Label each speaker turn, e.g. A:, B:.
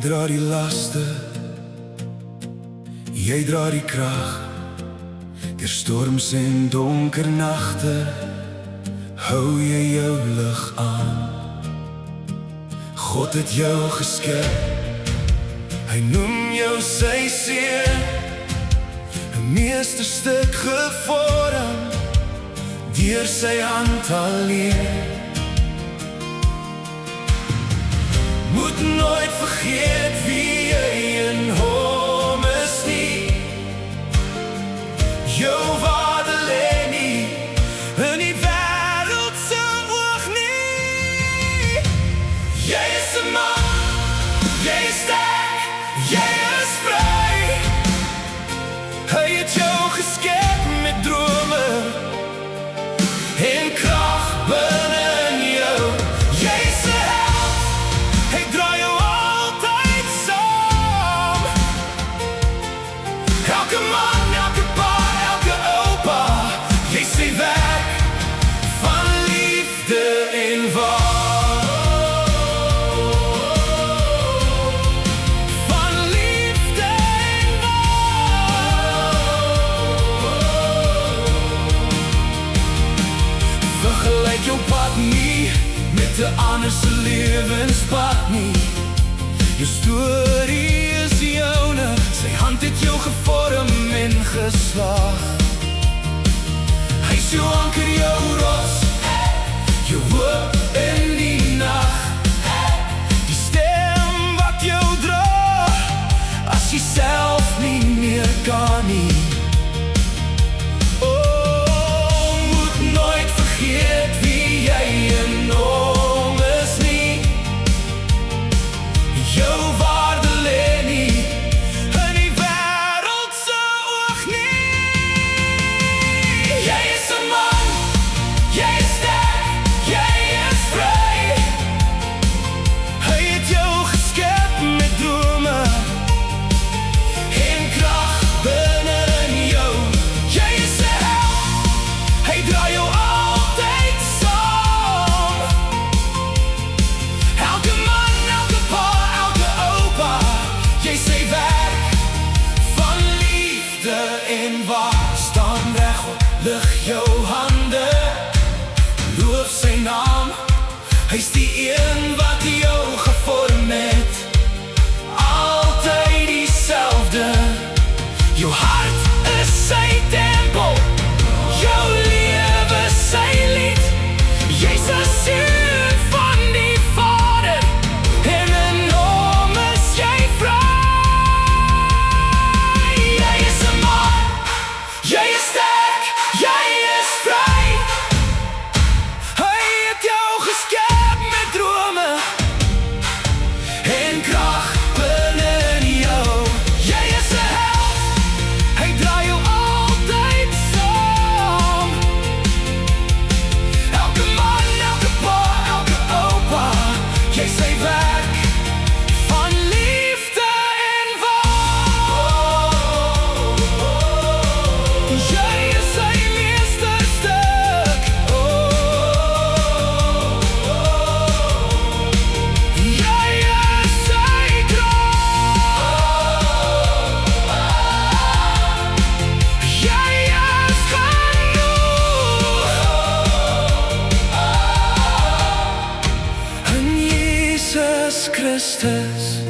A: dra die laste, jy dra die krag. Deur storms en donker nagte hou jy jou lig aan. God het jou geskep, hy noem jou sy seun, 'n meesterstuk gevorm deur sy hand alleen. Moet nooit vergeet wie jy in hom is nie. Jou waarde lê nie in die wêreld se oog nie. Jy is 'n man, jy is sterk, jy is vry. Hy het jou geskep met drome en krag binne in jou. Jy is 'n held, hy dra jou altyd saam. Elke man, elke pa, elke oupa, jy sê werk van liefde en waar. Van liefde en waar. Vergelyk jou pad nie met 'n ander se lewenspad nie. Jou storie is joune, sy hand het jou gevorm en geslaag. Hy is jou anker, jou rots, jou hoop in die nag. Die stem wat jou dra, as jy self nie meer kan nie. Oh, moet nooit vergeet wie jy in hom is nie. Jou waarde lê nie in die wêreld se oog nie. Jy is 'n man, jy is sterk, jy is vry. Hy het jou geskep met drome en krag binne in jou. Jy is 'n held, hy dra jou altyd saam. Elke man, elke pa, elke oupa, jy sê werk van liefde en waar. Staan regop, lig jou hande, loof sy naam. Hy's die een wat jou gevorm het, altyd dieselfde. Jou hart is sy tempel, jou lewe sy lied. Jy's 'n seun van die Vader, en in hom is jy vry. Jy is 'n man, jy is sterk, jy is vry. Hy het jou geskep met drome en krag binne in jou. Jy is 'n held, hy dra jou altyd saam. Elke man, elke pa, elke oupa, jy sê werk van liefde en waar. Jy is sy meesterstuk. Jy is sy krag. Jy is genoeg in Jesus Christus.